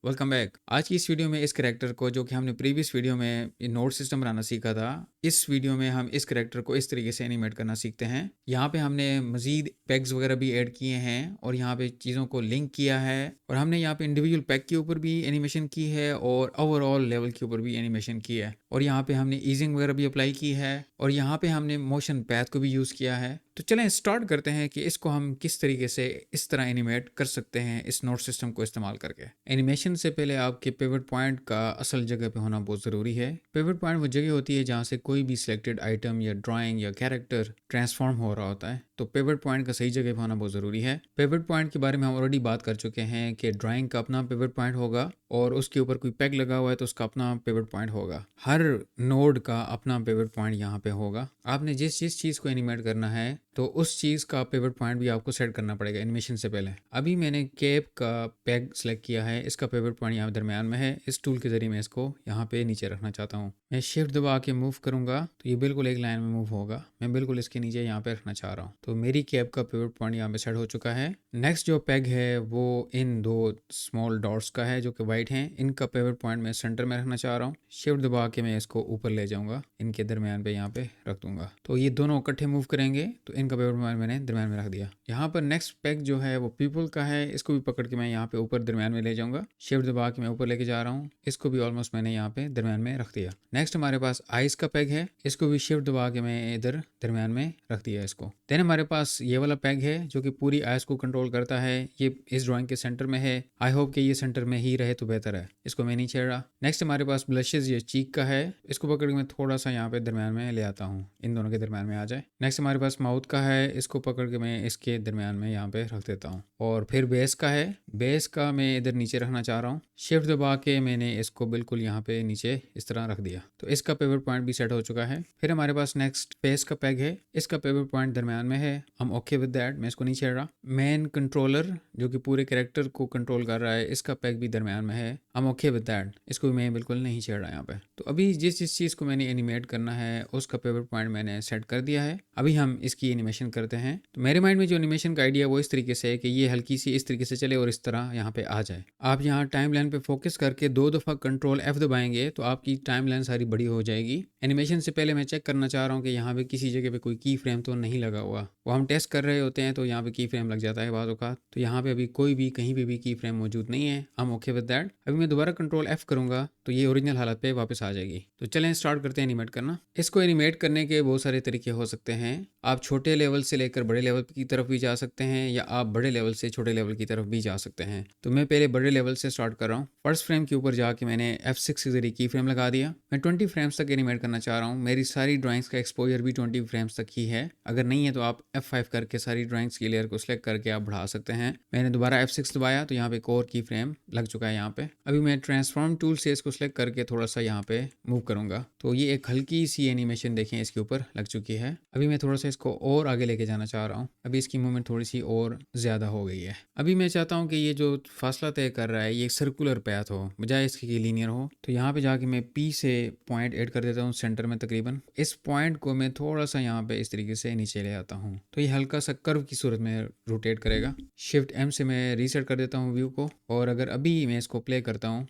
Welcome back. आज की इस वीडियो में इस करैक्टर को जो कि हमने प्रीवियस वीडियो में ये नोट सिस्टम बनाना सीखा था, इस वीडियो में हम इस करैक्टर को इस तरीके से एनिमेट करना सीखते हैं। यहाँ पे हमने मजीद पैग्स वगैरह भी ऐड किए हैं और यहाँ पे चीज़ों को लिंक किया है और हमने यहाँ पे इंडिविजुअल पैग के ऊपर भी एनिमेशन की है और ओवरऑल लेवल के ऊपर भी एनिमेशन की है और यहाँ पे हमने ईजिंग वगैरह भी अप्लाई की है और यहाँ पे हमने मोशन पैथ को भी यूज़ किया है। तो चलें स्टार्ट करते हैं कि इसको हम किस तरीके से इस तरह एनिमेट कर सकते हैं इस नोट सिस्टम को इस्तेमाल करके। एनिमेशन से पहले आपके पिवट पॉइंट का असल जगह पे होना बहुत ज़रूरी है। पिवट पॉइंट वो जगह होती है जहाँ से कोई भी सिलेक्टेड आइटम या ड्राइंग या कैरेक्टर ट्रांसफॉर्म हो रहा होता है, तो पिवट पॉइंट का सही जगह पे होना बहुत ज़रूरी है। पिवट पॉइंट के बारे में हम ऑलरेडी बात कर चुके हैं कि ड्राइंग का अपना पिवट पॉइंट होगा और उसके ऊपर कोई पैग लगा हुआ है तो उसका अपना पिवट पॉइंट होगा। हर नोड का अपना पिवट पॉइंट यहाँ पे होगा। आपने जिस चीज़ को एनिमेट करना है तो उस चीज़ का पिवट पॉइंट भी आपको सेट करना पड़ेगा एनिमेशन से पहले। अभी मैंने कैप का पैग सेलेक्ट किया है, इसका पिवट पॉइंट यहाँ दरम्यान में है। इस टूल के ज़रिए मैं इसको यहाँ पे नीचे रखना चाहता हूँ। मैं शिफ्ट दबा के मूव करूँगा तो ये बिल्कुल एक लाइन में मूव होगा। मैं बिल्कुल इसके नीचे यहाँ पे रखना चाह रहा हूँ। तो मेरी कैप का पिवट पॉइंट यहाँ पे सेट हो चुका है। नेक्स्ट जो पैग है वो इन दो स्मॉल डॉट्स का है जो कि वाइट हैं। इनका पिवट पॉइंट मैं सेंटर में रखना चाह रहा हूँ। शिफ्ट दबा के मैं इसको ऊपर ले जाऊँगा, इनके दरमियान पे यहाँ पे रख दूंगा। तो ये दोनों इकट्ठे मूव करेंगे तो इनका पिवट पॉइंट मैंने दरमियान में रख दिया। यहाँ पर नेक्स्ट पैग जो है वो पीपल का है, इसको भी पकड़ के मैं यहाँ पे ऊपर दरमियान में ले जाऊँगा। शिफ्ट दबा के मैं ऊपर लेके जा रहा हूँ, इसको भी ऑलमोस्ट मैंने यहाँ पे दरमियान में रख दिया। नेक्स्ट हमारे पास आइस का पैग है, इसको भी शिफ्ट दबा के मैं इधर दरमियान में रख दिया इसको। देन हमारे पास ये वाला पैग है जो कि पूरी आइस को कंट्रोल करता है। ये इस ड्राइंग के सेंटर में है। आई होप कि ये सेंटर में ही रहे तो बेहतर है, इसको मैं नहीं छेड़ रहा। नेक्स्ट हमारे पास ब्लशेज या चीक का है, इसको पकड़ के मैं थोड़ा सा यहाँ पे दरमियान में ले आता हूँ, इन दोनों के दरमियान में आ जाए। नेक्स्ट हमारे पास माउथ का है, इसको पकड़ के मैं इसके दरमियान में यहाँ पे रख देता हूँ। और फिर बेस का है, बेस का मैं इधर नीचे रखना चाह रहा हूँ। शिफ्ट दबा के मैंने इसको बिल्कुल यहाँ पे नीचे इस तरह रख दिया, तो इसका पिवट पॉइंट भी सेट हो चुका है। फिर हमारे पास नेक्स्ट फेस का पैग है, इसका पिवट पॉइंट दरमियान में है। हम ओके विद दैट, मैं इसको नहीं छेड़ रहा। मेन कंट्रोलर जो कि पूरे कैरेक्टर को कंट्रोल कर रहा है, इसका पैग भी दरमियान में है। हम ओके विद दैट, इसको भी मैं बिल्कुल नहीं छेड़ रहा यहाँ पे। तो अभी जिस चीज़ को मैंने एनिमेट करना है उसका पिवट पॉइंट मैंने सेट कर दिया है। अभी हम इसकी एनिमेशन करते हैं। तो मेरे माइंड में जो एनिमेशन का आइडिया वो इस तरीके से है कि ये हल्की सी इस तरीके से चले और इस तरह यहाँ पे आ जाए। आप यहाँ टाइम लाइन पे फोकस करके 2 दफ़ा कंट्रोल F दबाएंगे तो आपकी टाइम लाइन सारी बड़ी हो जाएगी। एनिमेशन से पहले मैं चेक करना चाह रहा हूँ कि यहाँ पे किसी जगह पे कोई की फ्रेम तो नहीं लगा हुआ। वो हम टेस्ट कर रहे होते हैं तो यहाँ पे की फ्रेम लग जाता है बाज़ों का। तो यहाँ पे अभी कोई भी कहीं पे भी की फ्रेम मौजूद नहीं है। हम ओके विद दैट। अभी मैं दोबारा कंट्रोल F करूँगा तो ये ओरिजिनल हालत पे वापस आ जाएगी। तो चलें स्टार्ट करते हैं एनिमेट करना। इसको एनिमेट करने के बहुत सारे तरीके हो सकते हैं। आप छोटे लेवल से लेकर बड़े लेवल की तरफ भी जा सकते हैं या आप बड़े लेवल से छोटे लेवल की तरफ भी जा सकते हैं। तो मैं पहले बड़े लेवल से स्टार्ट कर रहा हूँ। फर्स्ट फ्रेम के ऊपर जाके मैंने F6 के जरिए की फ्रेम लगा दिया। मैं 20 फ्रेम्स तक एनिमेट करना चाह रहा हूँ। मेरी सारी ड्राइंग्स का एक्सपोजर भी 20 फ्रेम्स तक ही है। अगर नहीं है तो आप F5 करके सारी ड्राइंग्स की लेयर को सिलेक्ट करके आप बढ़ा सकते हैं। मैंने दोबारा F6 दबाया तो यहाँ पे एक और की फ्रेम लग चुका है यहाँ पे। अभी मैं ट्रांसफॉर्म टूल से इसको सिलेक्ट करके थोड़ा सा यहाँ पे मूव करूंगा तो ये एक हल्की सी एनिमेशन देखें इसके ऊपर लग चुकी है। अभी मैं थोड़ा सा इसको और आगे लेके जाना चाह रहा हूँ। अभी इसकी मूवमेंट थोड़ी सी और ज़्यादा हो गई है। अभी मैं चाहता हूँ कि ये जो फासला तय कर रहा है ये एक सर्कुलर पैथ हो बजाय इसके कि लीनियर हो। तो यहाँ पे जाके मैं P से पॉइंट ऐड कर देता हूँ सेंटर में तकरीबन। इस पॉइंट को मैं थोड़ा सा यहाँ पे इस तरीके से नीचे ले आता हूँ तो ये हल्का सा कर्व की सूरत में रोटेट करेगा। शिफ्ट M से मैं रीसेट कर देता हूँ व्यू को और अगर अभी मैं इसको प्ले करता हूँ,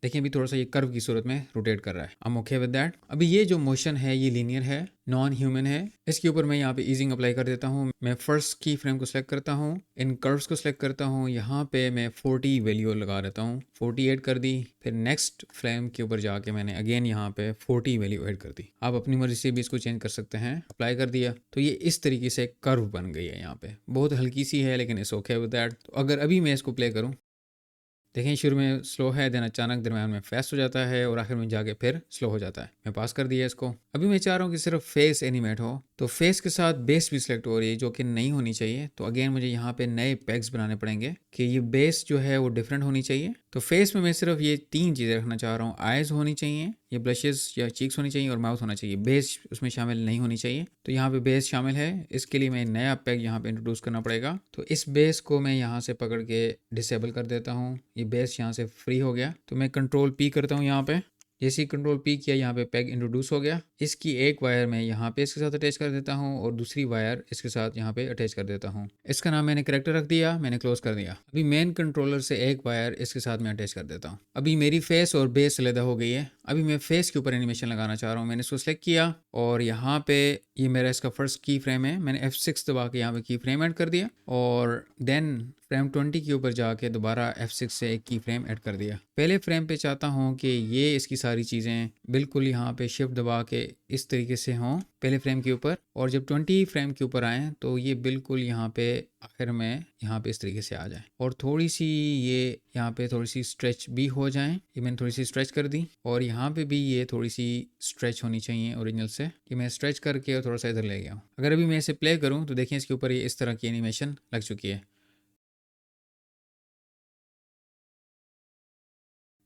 देखिए अभी थोड़ा सा ये कर्व की सूरत में रोटेट कर रहा है। I'm okay with that। अभी ये जो मोशन है ये लीनियर है, नॉन ह्यूमन है। इसके ऊपर मैं यहाँ पे ईजिंग अप्लाई कर देता हूँ। मैं फर्स्ट की फ्रेम को सिलेक्ट करता हूँ, इन कर्व्स को सिलेक्ट करता हूँ, यहाँ पे मैं 40 वैल्यू लगा देता हूँ। 40 ऐड कर दी। फिर नेक्स्ट फ्रेम के ऊपर जाके मैंने अगेन यहाँ पे 40 वैल्यू ऐड कर दी। आप अपनी मर्जी से भी इसको चेंज कर सकते हैं। अप्लाई कर दिया तो ये इस तरीके से कर्व बन गई है। यहाँ पे बहुत हल्की सी है लेकिन इट्स ओके विद दैट। तो अगर अभी मैं इसको प्ले करूँ, देखें शुरू में स्लो है, देन अचानक दरम्यान में फास्ट हो जाता है और आखिर में जाके फिर स्लो हो जाता है। मैं पास कर दिया इसको। अभी मैं चाह रहा हूँ कि सिर्फ फेस एनिमेट हो तो फेस के साथ बेस भी सिलेक्ट हो रही है जो कि नहीं होनी चाहिए। तो अगेन मुझे यहाँ पे नए पैग्स बनाने पड़ेंगे कि ये बेस जो है वो डिफरेंट होनी चाहिए। तो फेस में मैं सिर्फ ये 3 चीज़ें रखना चाह रहा हूँ। आइज़ होनी चाहिए, ये ब्लशेस या चीक्स होनी चाहिए और माउथ होना चाहिए। बेस उसमें शामिल नहीं होनी चाहिए। तो यहाँ पे बेस शामिल है, इसके लिए मैं नया पैग यहाँ पे इंट्रोड्यूस करना पड़ेगा। तो इस बेस को मैं यहाँ से पकड़ के डिसेबल कर देता हूँ। ये बेस यहाँ से फ्री हो गया तो मैं कंट्रोल P करता हूँ यहाँ पे जैसे ही कंट्रोल पी किया यहाँ पे पेग इंट्रोड्यूस हो गया। इसकी एक वायर मैं यहाँ पे इसके साथ अटैच कर देता हूँ और दूसरी वायर इसके साथ यहाँ पे अटैच कर देता हूँ। इसका नाम मैंने करैक्टर रख दिया, मैंने क्लोज कर दिया। अभी मेन कंट्रोलर से एक वायर इसके साथ मैं अटैच कर देता हूँ। अभी मेरी फेस और बेस अलग हो गई है। अभी मैं फेस के ऊपर एनिमेशन लगाना चाह रहा हूँ। मैंने इसको सिलेक्ट किया और यहाँ पे ये मेरा इसका फर्स्ट की फ्रेम है। मैंने F6 दबा के यहाँ पे की फ्रेम ऐड कर दिया और देन फ्रेम 20 के ऊपर जाके दोबारा F6 से एक की फ्रेम ऐड कर दिया। पहले फ्रेम पे चाहता हूँ कि ये इसकी सारी चीज़ें बिल्कुल यहाँ पे शिफ्ट दबा के इस तरीके से हों पहले फ्रेम के ऊपर, और जब 20 फ्रेम के ऊपर आएँ तो ये बिल्कुल यहाँ पे आखिर में यहाँ पे इस तरीके से आ जाए और थोड़ी सी ये यहाँ पे थोड़ी सी स्ट्रेच भी हो जाए। ये मैंने थोड़ी सी स्ट्रेच कर दी और यहाँ पे भी ये थोड़ी सी स्ट्रेच होनी चाहिए ओरिजिनल से, कि मैं स्ट्रेच करके और थोड़ा सा इधर ले गया हूँ। अगर अभी मैं इसे प्ले करूँ तो देखिए इसके ऊपर ये इस तरह की एनिमेशन लग चुकी है।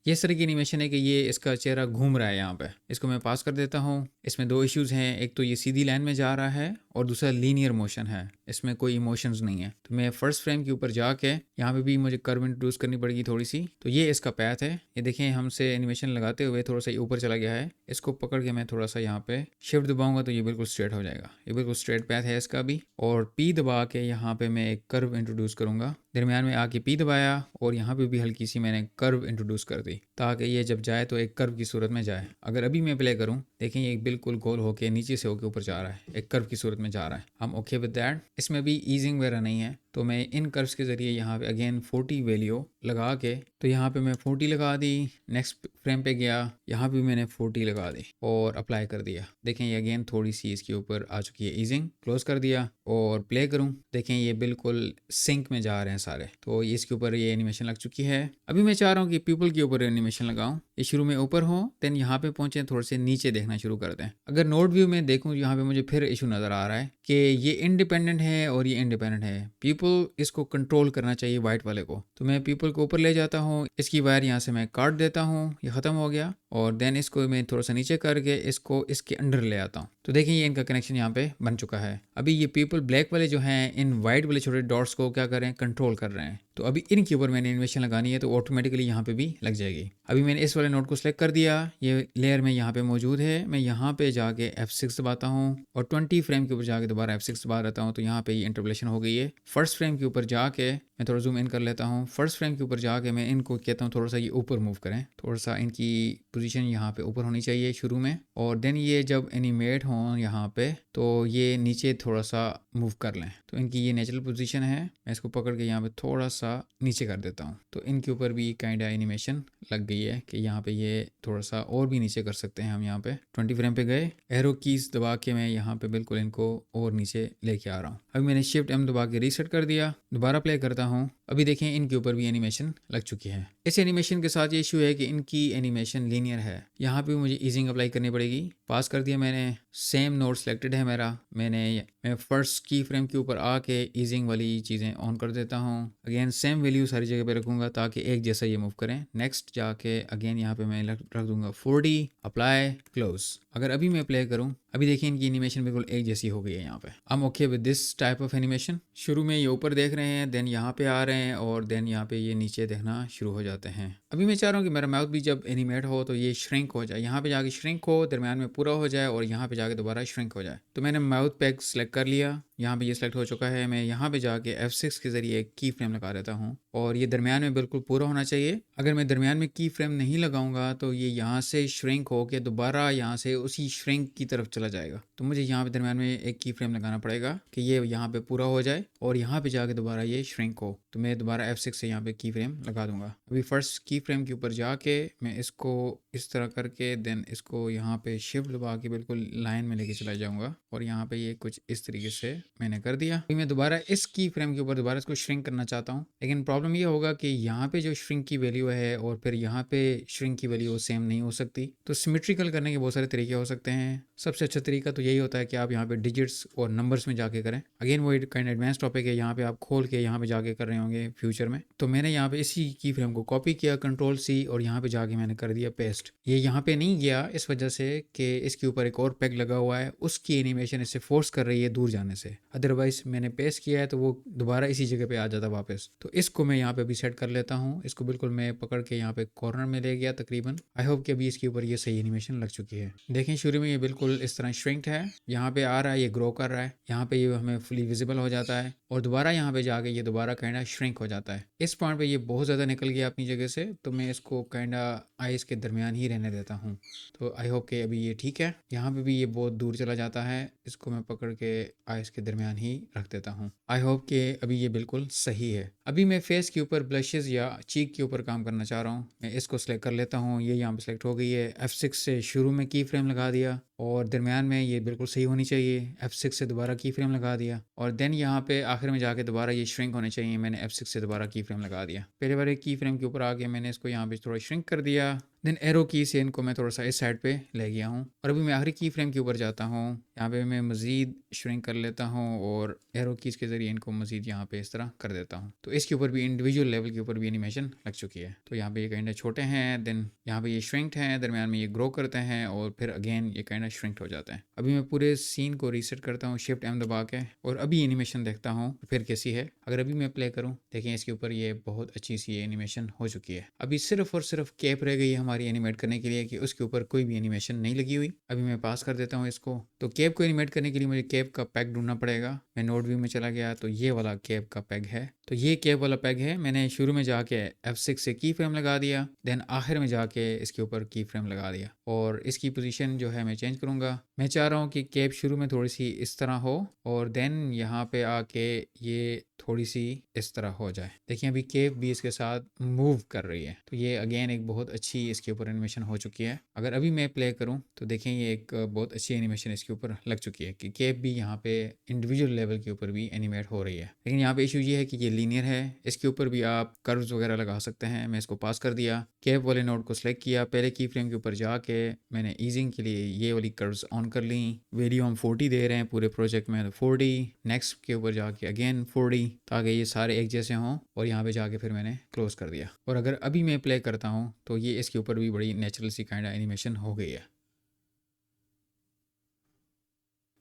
ये इस तरह की एनिमेशन है कि ये इसका चेहरा घूम रहा है यहाँ पे। इसको मैं पास कर देता हूँ। इसमें दो इश्यूज हैं, एक तो ये सीधी लाइन में जा रहा है और दूसरा लीनियर मोशन है, इसमें कोई इमोशंस नहीं है। तो मैं फर्स्ट फ्रेम के ऊपर जाके यहाँ पे भी मुझे कर्व इंट्रोड्यूस करनी पड़ेगी थोड़ी सी। तो ये इसका पैथ है। ये देखें हमसे एनिमेशन लगाते हुए थोड़ा सा ये ऊपर चला गया है। इसको पकड़ के मैं थोड़ा सा यहाँ पे शिफ्ट दबाऊंगा तो ये बिल्कुल स्ट्रेट हो जाएगा। ये बिल्कुल स्ट्रेट पैथ है इसका भी। और पी दबा के यहाँ पे मैं एक कर्व इंट्रोड्यूस करूँगा। दरमियान में आके पी दबाया और यहाँ पे भी हल्की सी मैंने कर्व इंट्रोड्यूस कर दी ताकि ये जब जाए तो एक कर्व की सूरत में जाए। अगर अभी मैं प्ले करूँ देखें ये बिल्कुल गोल होके नीचे से होके ऊपर जा रहा है, एक कर्व की सूरत में जा रहा है। हम ओके विद दैट। इसमें भी ईजिंग वगैरह नहीं है तो मैं इन कर्व्स के ज़रिए यहाँ पे अगेन 40 वैल्यू लगा के, तो यहाँ पे मैं 40 लगा दी। नेक्स्ट फ्रेम पे गया, यहाँ पे मैंने 40 लगा दी और अप्लाई कर दिया। देखें ये अगेन थोड़ी सी इसके ऊपर आ चुकी है ईजिंग। क्लोज कर दिया और प्ले करूँ, देखें ये बिल्कुल सिंक में जा रहे हैं सारे। तो इसके ऊपर ये एनिमेशन लग चुकी है। अभी मैं चाह रहा हूँ कि पीपल के ऊपर एनिमेशन लगाऊं। ये शुरू में ऊपर हो देन यहाँ पे पहुंचे थोड़े से नीचे देखना शुरू कर दें। अगर नोड व्यू में देखूं यहाँ पे मुझे फिर इशू नज़र आ रहा है कि ये इंडिपेंडेंट है और ये इंडिपेंडेंट है। पीपल इसको कंट्रोल करना चाहिए वाइट वाले को। तो मैं पीपल को ऊपर ले जाता हूँ, इसकी वायर यहाँ से मैं काट देता हूँ, ये ख़त्म हो गया। और देन इसको मैं थोड़ा सा नीचे करके इसको इसके अंडर ले आता हूँ। तो देखिए ये इनका कनेक्शन यहाँ पे बन चुका है। अभी ये पीपल ब्लैक वाले जो हैं इन वाइट वाले छोटे डॉट्स को क्या कर रहे हैं, कंट्रोल कर रहे हैं। तो अभी इनके ऊपर मैंने एनिमेशन लगानी है तो ऑटोमेटिकली यहाँ पे भी लग जाएगी। अभी मैंने इस वाले नोड को सिलेक्ट कर दिया, ये लेयर में यहाँ पे मौजूद है। मैं यहाँ पे जाके F6 दबाता हूँ और 20 फ्रेम के ऊपर जाके दोबारा F6 दबा रहता हूँ तो यहाँ पे ये इंटरपोलेशन हो गई है। फर्स्ट फ्रेम के ऊपर जाके मैं थोड़ा जूम इन कर लेता हूँ। फर्स्ट फ्रेम के ऊपर जाके मैं इनको कहता हूँ थोड़ा सा ये ऊपर मूव करें, थोड़ा सा इनकी पोजीशन यहाँ पे ऊपर होनी चाहिए शुरू में, और देन ये जब एनिमेट हों यहाँ पे तो ये नीचे थोड़ा सा मूव कर लें। तो इनकी ये नेचुरल पोजीशन है, मैं इसको पकड़ के यहाँ पे थोड़ा सा नीचे कर देता हूँ तो इनके ऊपर भी काइंड एनिमेशन लग गई है कि यहाँ पे ये थोड़ा सा और भी नीचे कर सकते हैं हम। यहाँ पे 20 फ्रेम पे गए, एरो कीज दबा के मैं यहाँ पे बिल्कुल इनको और नीचे लेके आ रहा हूँ। अभी मैंने शिफ्ट M दबा के रीसेट कर दिया, दोबारा प्ले करता हूँ। अभी देखें इनके ऊपर भी एनिमेशन लग चुकी है। इस एनिमेशन के साथ ये इशू है कि इनकी एनिमेशन लीनियर है। यहाँ पे मुझे ईजिंग अप्लाई करनी पड़ेगी। पास कर दिया मैंने, सेम नोड सेलेक्टेड है मेरा। मैं फर्स्ट की फ्रेम के ऊपर आके ईजिंग वाली चीज़ें ऑन कर देता हूँ। अगेन सेम वैल्यू सारी जगह पे रखूँगा ताकि एक जैसा ये मूव करें। नेक्स्ट जाके अगेन यहाँ पे मैं रख दूंगा 40, अप्लाई, क्लोज। अगर अभी मैं प्ले करूँ, अभी देखिए इनकी एनिमेशन बिल्कुल एक जैसी हो गई है यहाँ पे। I am okay with this type of animation. शुरू में ये ऊपर देख रहे हैं, देन यहाँ पे आ रहे हैं और देन यहाँ पे ये नीचे देखना शुरू हो जाते हैं। अभी मैं चाह रहा हूँ कि मेरा माउथ भी जब एनिमेट हो तो ये श्रिंक हो जाए, यहाँ पे जाके श्रिंक हो, दरम्यान में पूरा हो जाए और यहाँ पे जाके दोबारा श्रिंक हो जाए। तो मैंने माउथ पैक सेलेक्ट कर लिया, यहाँ पे ये सेलेक्ट हो चुका है। मैं यहाँ पे जाके F6 के जरिए एक की फ्रेम लगा देता हूँ और ये दरमियान में बिल्कुल पूरा होना चाहिए। अगर मैं दरमियान में की फ्रेम नहीं लगाऊंगा तो ये यहाँ से श्रिंक हो के दोबारा यहाँ से उसी श्रिंक की तरफ चला जाएगा। तो मुझे यहाँ पे दरमियान में एक की फ्रेम लगाना पड़ेगा कि ये यहाँ पे पूरा हो जाए और यहाँ पे जाके दोबारा ये श्रिंक हो। तो मैं दोबारा F6 से यहाँ पे की फ्रेम लगा दूंगा। अभी फर्स्ट की फ्रेम के ऊपर जाके मैं इसको इस तरह करके देन इसको यहाँ पे शिफ्ट दबा के बिल्कुल लाइन में लेके चला जाऊंगा और यहाँ पे ये कुछ इस तरीके से मैंने कर दिया। अभी मैं दोबारा इस की फ्रेम के ऊपर दोबारा इसको श्रिंक करना चाहता हूँ, लेकिन प्रॉब्लम ये होगा कि यहाँ पे जो श्रिंक की वैल्यू है और फिर यहाँ पे श्रिंक की वैल्यू सेम नहीं हो सकती। तो सिमेट्रिकल करने के बहुत सारे तरीके हो सकते हैं। सबसे अच्छा तरीका तो यही होता है कि आप यहाँ पे डिजिट्स और नंबर्स में जाके करें। अगेन वो काइंड एडवांस टॉपिक है, यहाँ पे आप खोल के यहाँ पे जाके कर रहे होंगे फ्यूचर में। तो मैंने यहाँ पे इसी की फ्रेम को कॉपी किया, कंट्रोल सी, और यहाँ पे जाके मैंने कर दिया पेस्ट। ये यहाँ पे नहीं गया इस वजह से कि इसके ऊपर एक और पेग लगा हुआ है, उसकी एनिमेशन इसे फोर्स कर रही है दूर जाने से। अदरवाइज मैंने पेस्ट किया है तो वो दोबारा इसी जगह पे आ जाता वापस। तो इसको मैं यहाँ पे अभी सेट कर लेता हूँ। इसको बिल्कुल मैं पकड़ के यहाँ पे कॉर्नर में ले गया तकरीबन। आई होप कि अभी इसके ऊपर ये सही एनिमेशन लग चुकी है। देखें शुरू में ये बिल्कुल इस तरह श्रिंक्ड है, यहाँ पे आ रहा है, ये ग्रो कर रहा है, यहाँ पे ये हमें फुली विजिबल हो जाता है, और दोबारा यहाँ पे जाके ये दोबारा काइंडा श्रिंक हो जाता है। इस पॉइंट पे ये बहुत ज़्यादा निकल गया अपनी जगह से, तो मैं इसको काइंडा आइस के दरमियान ही रहने देता हूँ। तो आई होप कि अभी ये ठीक है। यहाँ पे भी ये बहुत दूर चला जाता है, इसको मैं पकड़ के आइस के दरमियान ही रख देता हूँ। आई होप कि अभी ये बिल्कुल सही है। अभी मैं फेस के ऊपर ब्लशेस या चीक के ऊपर काम करना चाह रहा हूँ। मैं इसको सेलेक्ट कर लेता हूँ, ये यहाँ पे सेलेक्ट हो गई है। F6 से शुरू में की फ्रेम लगा दिया, और दरमियान में ये बिल्कुल सही होनी चाहिए। F6 से दोबारा की फ्रेम लगा दिया, और देन यहाँ पे आखिर में जाके दोबारा ये श्रिंक होने चाहिए। मैंने F6 से दोबारा की फ्रेम लगा दिया। पहले बार एक की फ्रेम के ऊपर आके मैंने इसको यहाँ पे थोड़ा श्रिंक कर दिया, देन एरो की से इनको मैं थोड़ा सा इस साइड पे ले गया हूँ। और अभी मैं आखिरी की फ्रेम के ऊपर जाता हूँ, यहाँ पे मैं मज़ीद श्रिंक कर लेता हूँ, और एरो कीज़ के ज़रिए इनको मज़ीद यहाँ पे इस तरह कर देता हूँ। तो इसके ऊपर भी इंडिविजुअल लेवल के ऊपर भी एनिमेशन लग चुकी है। तो यहाँ पे ये काइंडा छोटे हैं, देन यहाँ पे ये श्रिंक्ड हैं, दरमियान में ये ग्रो करते हैं, और फिर अगेन ये काइंडा श्रिंक्ड हो जाते हैं। अभी मैं पूरे सीन को रीसेट करता हूँ शिफ्ट M दबा के, और अभी एनिमेशन देखता हूँ फिर कैसी है। अगर अभी मैं प्ले करूँ, देखें इसके ऊपर ये बहुत अच्छी सी एनिमेशन हो चुकी है। अभी सिर्फ और सिर्फ कैप रह गई है हमारी एनिमेट करने के लिए, कि उसके ऊपर कोई भी एनिमेशन नहीं लगी हुई। अभी मैं पास कर देता हूँ इसको। तो कैप को एनिमेट करने के लिए मुझे कैप का पैक ढूंढना पड़ेगा। मैं नोड व्यू में चला गया, तो ये वाला कैप का पैग है। तो ये कैप वाला पैग है। मैंने शुरू में जाके F6 से की फ्रेम लगा दिया, देन आखिर में जाके इसके ऊपर की फ्रेम लगा दिया, और इसकी पोजीशन जो है मैं चेंज करूँगा। मैं चाह रहा हूँ कि कैप शुरू में थोड़ी सी इस तरह हो, और देन यहाँ पे आके ये थोड़ी सी इस तरह हो जाए। देखिए अभी कैप भी इसके साथ मूव कर रही है। तो ये अगेन एक बहुत अच्छी इसके ऊपर एनिमेशन हो चुकी है। अगर अभी मैं प्ले करूं तो देखें ये एक बहुत अच्छी एनिमेशन इसके ऊपर लग चुकी है, कि कैप भी यहाँ पे इंडिविजुअल लेवल के ऊपर भी एनिमेट हो रही है। लेकिन यहाँ पे इशू ये है कि ये लीनियर है, इसके ऊपर भी आप कर्व्स वगैरह लगा सकते हैं। मैं इसको पास कर दिया, कैप वाले नोड को सिलेक्ट किया, पहले की फ्रेम के ऊपर जाके मैंने ईजिंग के लिए ये वाली कर्व्स ऑन कर ली। वैल्यू हम 40 दे रहे हैं पूरे प्रोजेक्ट में, तो 40, नेक्स्ट के ऊपर जाके अगेन 40, ताकि ये सारे एक जैसे हों, और यहाँ पे जाके फिर मैंने क्लोज कर दिया। और अगर अभी मैं प्ले करता हूँ तो ये इसके ऊपर भी बड़ी नेचुरल सी काइंड एनिमेशन हो गई है।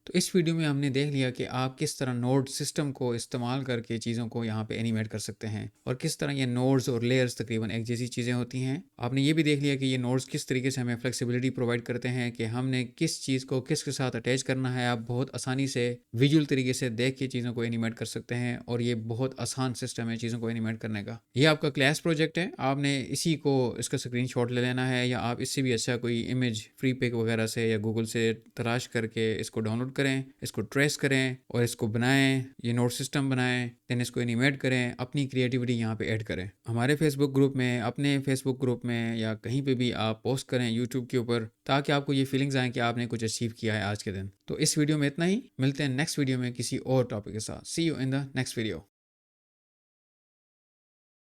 तो इस वीडियो में हमने देख लिया कि आप किस तरह नोड सिस्टम को इस्तेमाल करके चीज़ों को यहाँ पे एनिमेट कर सकते हैं, और किस तरह ये नोड्स और लेयर्स तकरीबन एक जैसी चीज़ें होती हैं। आपने ये भी देख लिया कि ये नोड्स किस तरीके से हमें फ्लेक्सिबिलिटी प्रोवाइड करते हैं, कि हमने किस चीज़ को किसके साथ अटैच करना है। आप बहुत आसानी से विजुअल तरीके से देख के चीज़ों को एनिमेट कर सकते हैं, और ये बहुत आसान सिस्टम है चीज़ों को एनिमेट करने का। ये आपका क्लास प्रोजेक्ट है, आपने इसी को इसका स्क्रीनशॉट ले लेना है, या आप इससे भी अच्छा कोई इमेज फ्री पिक वगैरह से या गूगल से तलाश करके इसको डाउनलोड करें, इसको ट्रेस करें, और इसको बनाएं, ये नोड सिस्टम बनाएं, देन इसको एनिमेट करें, अपनी क्रिएटिविटी यहाँ पे ऐड करें। हमारे फेसबुक ग्रुप में, अपने फेसबुक ग्रुप में, या कहीं पे भी आप पोस्ट करें यूट्यूब के ऊपर, ताकि आपको ये फीलिंग्स आए कि आपने कुछ अचीव किया है आज के दिन। तो इस वीडियो में इतना ही, मिलते हैं नेक्स्ट वीडियो में किसी और टॉपिक के साथ। See you in the next video.